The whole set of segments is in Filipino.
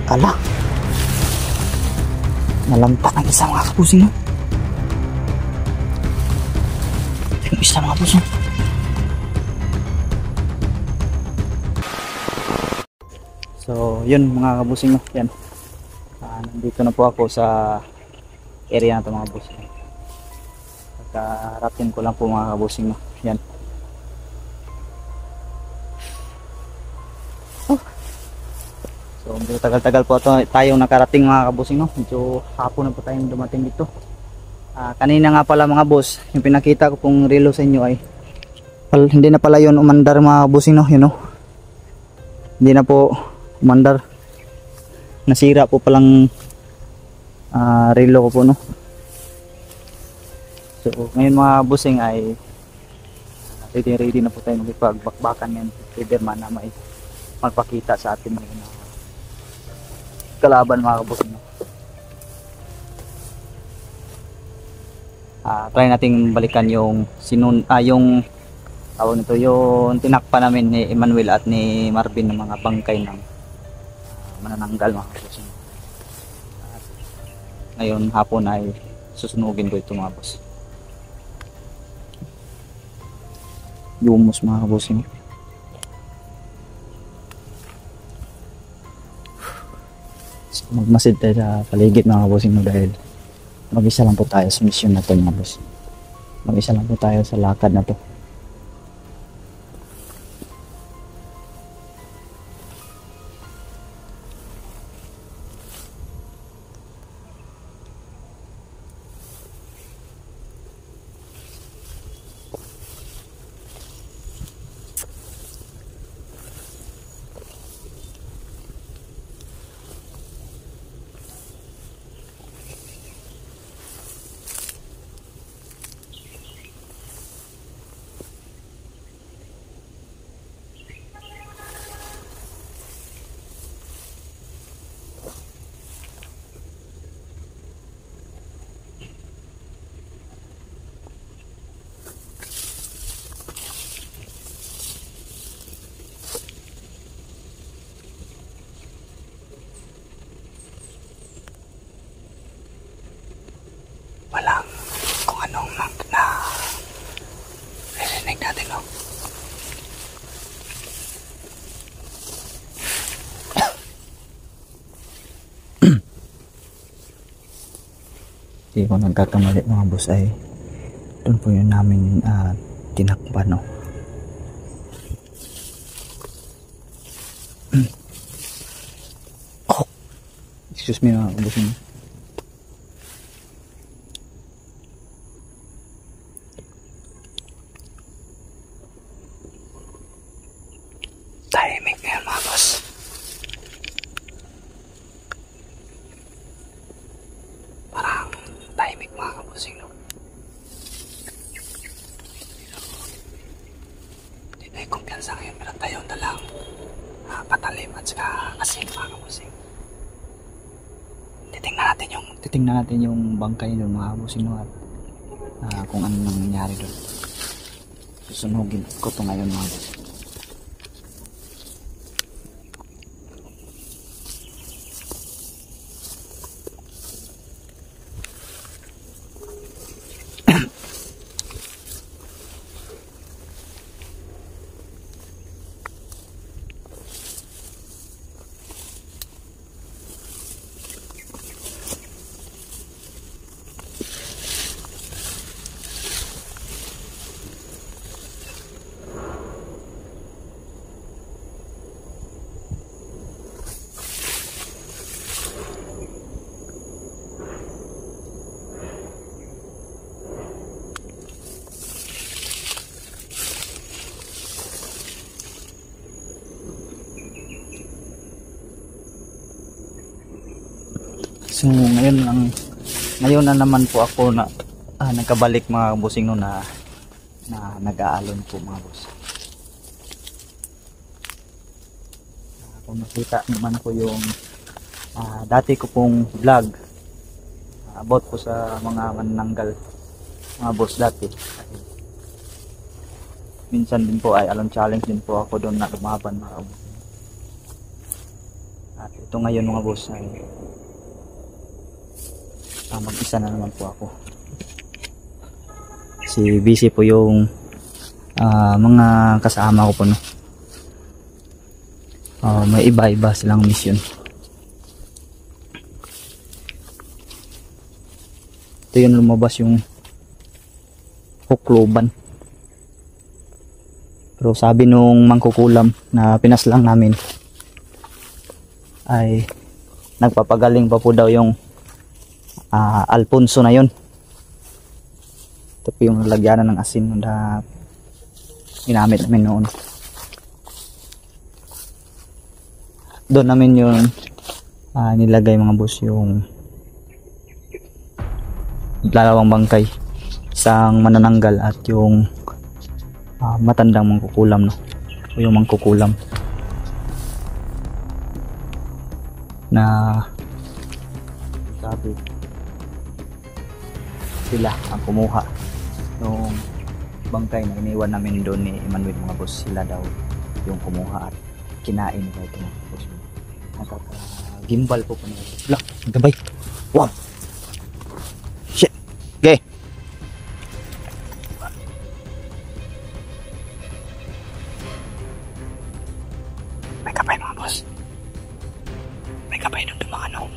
Ala, nalamta ng isa mga kabusing, no? Yung isa mga kabusing. So yun mga kabusing, no? Yan, nandito na po ako sa area na ito mga kabusing. Kakarating ko lang po mga kabusing, no? Yan. So medyo tagal-tagal po tayong nakarating mga kabusing, no? Medyo hapon na po tayong dumating dito. Kanina nga pala mga boss, yung pinakita ko pong relo sa inyo ay hindi na pala yun umandar mga kabusing, no? Yun, no? Hindi na po umandar. Nasira po palang relo ko po, no? So ngayon mga kabusing ay ready na po tayo magpagbakbakan ngayon. Spiderman na may magpakita sa atin ngayon kalaban mga kabusing, no? Try nating balikan yung yung tawag nito, yung tinakpa namin ni Emmanuel at ni Marvin ng mga bangkay ng manananggal mga kabusing. Ngayon hapon ay susunugin ko ito mga boss. Lumos mga kabusing. Magmasid tayo sa paligid mga kabusing, no? Dahil mag-isa lang po tayo sa mission na to mga boss. Mag-isa lang po tayo sa lakad na to. Walang kung anong na narinig natin, no? Hindi ko nagkakamali mga boss, ay doon po yun namin tinakpan, no? Oh, excuse me mga boss, no? Tahimik ngayon mga boss. Parang tahimik mga kabusing, no? Hindi tayo kumpiyansa ngayon, pero tayo talang patalim at saka asin mga kabusing. Titingnan natin yung bangkay doon mga kabusing, no? At kung ano nang nangyari doon. Susunugin ko ito ngayon mga kabusing. So ngayon na naman po ako na nagkabalik mga kabusing, no, na nag-aalon po mga boss. Kung nakita naman po yung dati ko pong vlog about po sa mga manananggal mga boss dati. Minsan din po ay alon challenge din po ako doon na lumaban mga kabusing. At ito ngayon mga boss ay mag-isa na naman po ako. Si busy po yung mga kasama ko po, no. May iba-iba silang mission. Ito yung lumabas yung hukloban. Pero sabi nung mangkukulam na pinaslang namin ay nagpapagaling pa po daw yung Alfonso na yun. Ito po yung lagyanan ng asin na ginamit namin noon. Doon namin yung nilagay mga boss yung dalawang bangkay, isang manananggal at yung matandang mangkukulam, no? O yung mangkukulam na sabi sila ang kumuha nung bangkay na iniwan namin doon ni Emmanuel mga boss. Sila daw yung kumuha at kinain nila ito mga boss. Nakaka-gimbal po pa nila. Wala, gabay. Wow! Shit! Okay! May kapay mga boss. May kapay doon dumano.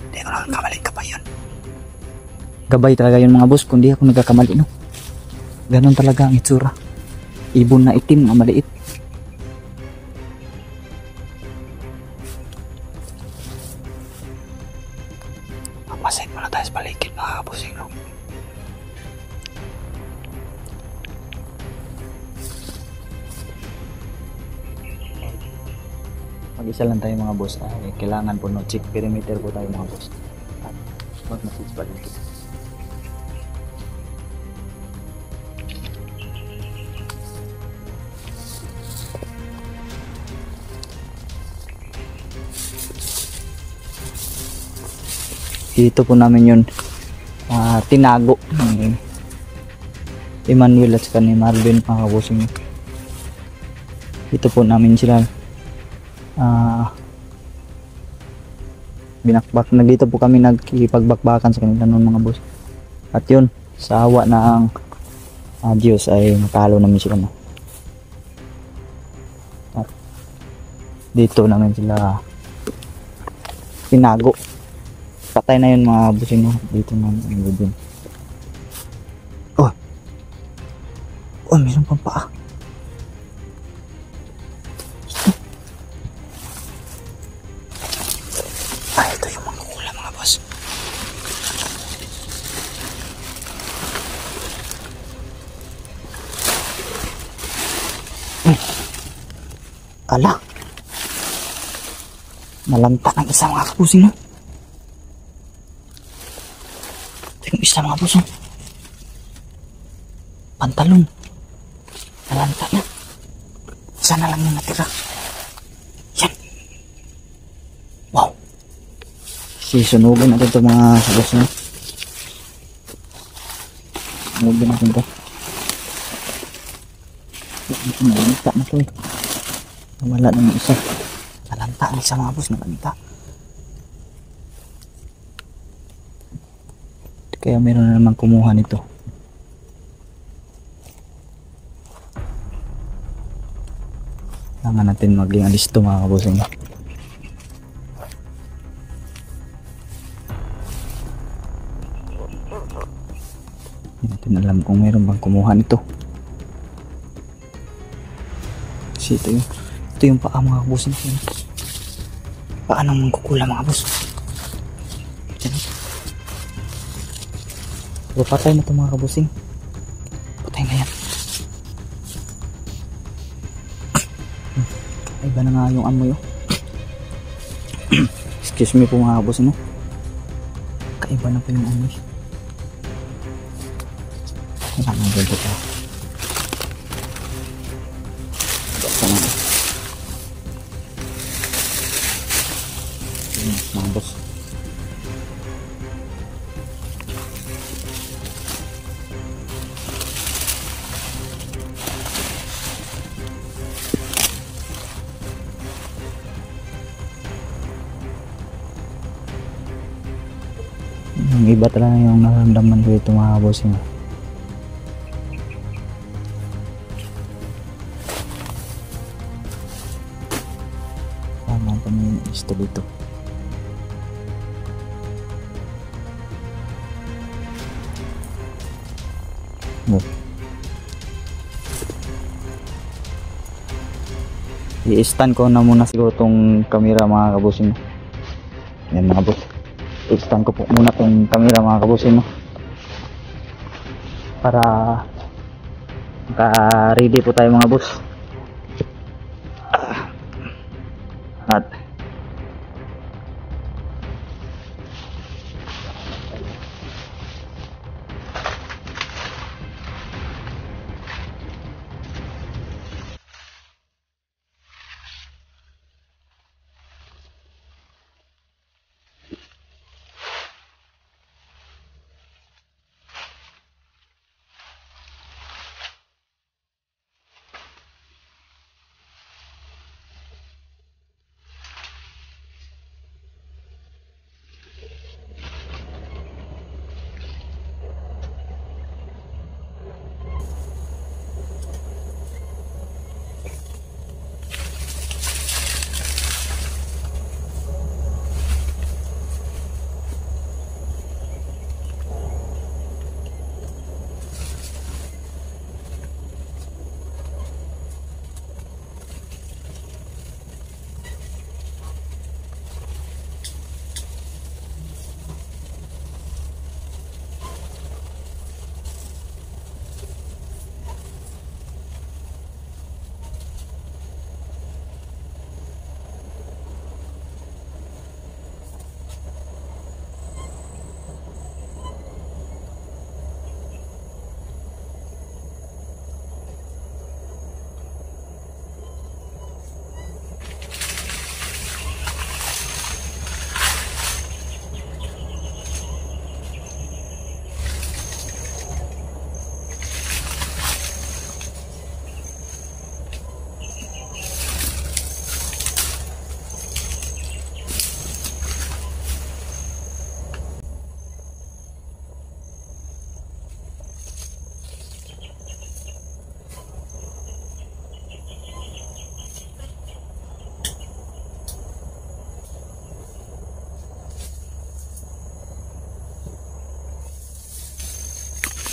Hindi ko lang kamalit kapay yun. Gabay talaga yun mga boss, kundi ako nagkakamali, no. Ganon talaga ang itsura. Ibon na itim na maliit. Mamasay muna tayo sa paligid mga kabusing, no. Mag-isa lang tayo mga boss, ay kailangan po no check perimeter po tayo mga boss. At mag-message paligid. Dito po namin yun tinago ni Emmanuel at saka ni Marvin mga kabusing. Dito po namin sila binakbak. Dito po kami nagkipagbakbakan sa kanila noon mga boss. At yun, sa awa ng Diyos ay nakahalo namin sila, no? At dito namin sila tinago. Patay na yun mga busing, no? Dito na din. Oh, mayroon pang paa. Ito yung mga kula mga boss. Ala, nalanta ng isa mga kabusing, no? Yung isa mga boss, pantalon nalanta na. Isa na lang yung natira. Yan. Wow. Sisunugin natin ito mga boss, no? Sunugin natin ito. Nalanta na ito eh. Wala na yung isa. Nalanta ang isa mga boss, nalanta. Kaya meron na naman kumuha nito. Kailangan natin maging alisto mga kabusing. Hindi natin alam kung meron bang kumuha nito. Kasi ito yung paa mga kabusing. Paa ng mangkukula mga boss. So, patay na ito mga kabusing. Patay na yan. Iba na nga yung amoy, oh. Excuse me po mga kabusing, oh. Kaiba na po yung amoy. Kailangan na dito pa. Basta na. Mga boss. Yung iba talaga yung nararamdaman ko ito mga bossing. Tama pa yung isto dito. No. I-stand ko na muna siguro tong camera mga kabusing. Yan mga boss. I-stand ko po muna tong camera mga kabusing para ready po tayo mga boss. At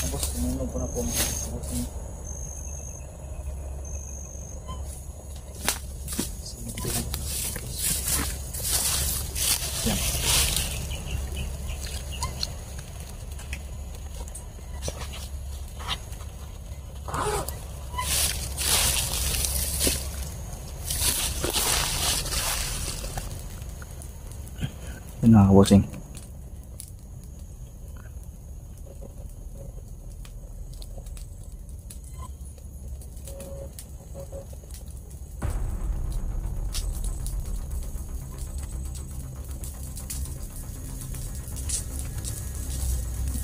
tapos sinunog ko na po mga kabusing. Yan. Yan mga kabusing.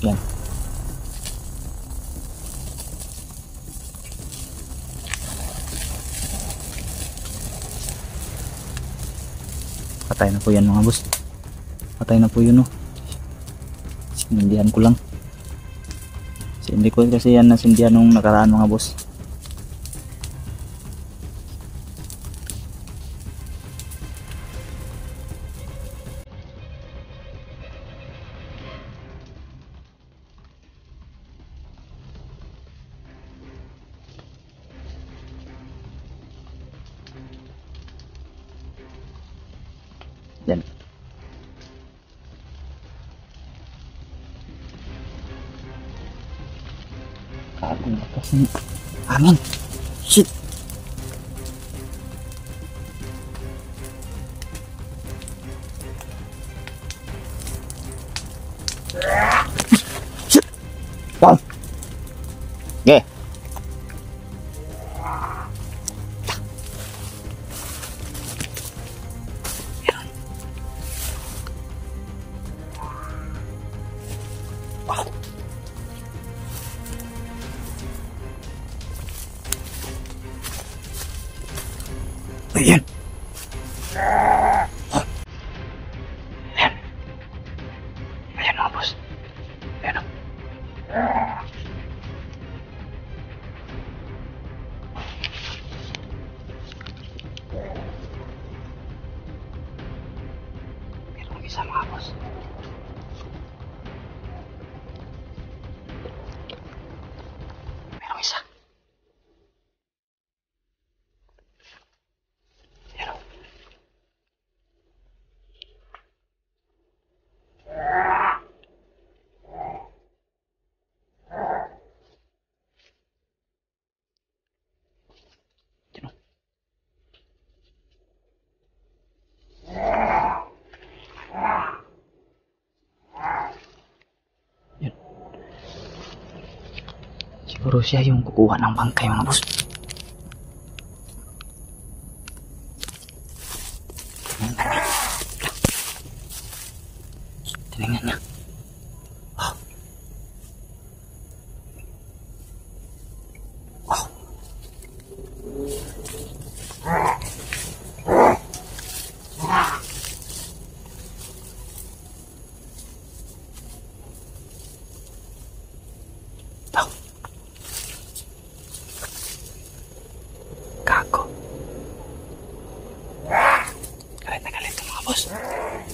Yan. Patay na po yan mga boss. Patay na po yun Sinundihan ko lang. Hindi ko kasi yan nasindihan nung nakaraan mga boss. Yan. Ang lakas ng hangin. Shit. Shit. Bang. Okay. Ayan. Ayan. Ayan mga boss. Isa mga boss. Merong isa. Pero siguro siya yung kukuha ng bangkay mga boss. Tinignan niya. Oh. Oh. Oh. Gago. Galit na galit ito mga boss.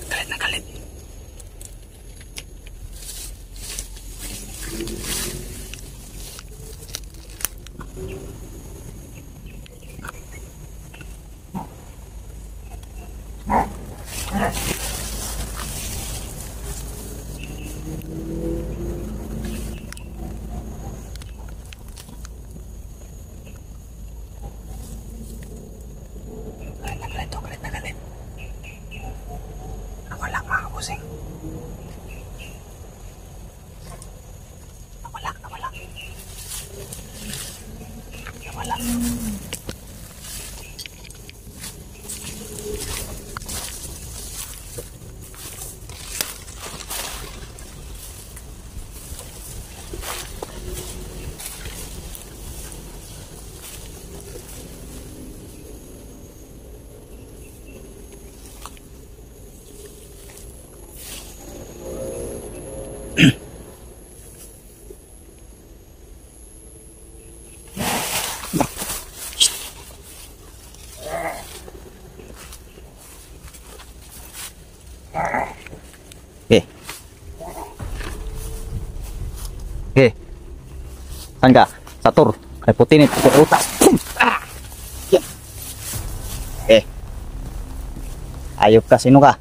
Galit na galit. Galit na galit. Nawala mga kabusing. Nawala. Okay. Saan ka? Sa tour. Kay putinit. Kay utas. Yan. Okay. Ayop ka. Sino ka?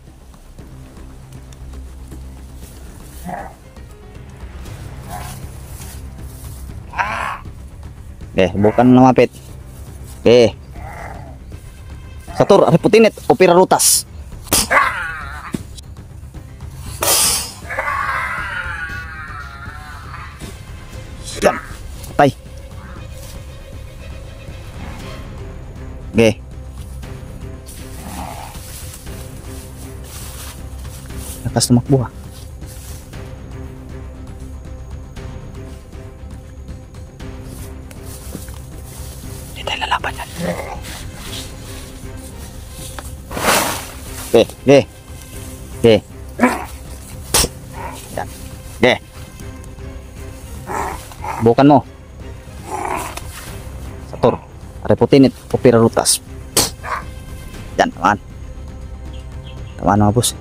Okay. Bukan lumapit. Okay. Sa tour. Kay putinit. Opera rutas. Yan. Patay. Okay. Lakas tumakbo ha. Hindi tayo lalaban yan. Okay. Okay. Okay. Yan. Okay. Bukan mo. Sator. Reputinit. Opera rutas. Yan. Tamaan. Tamaan mga boss.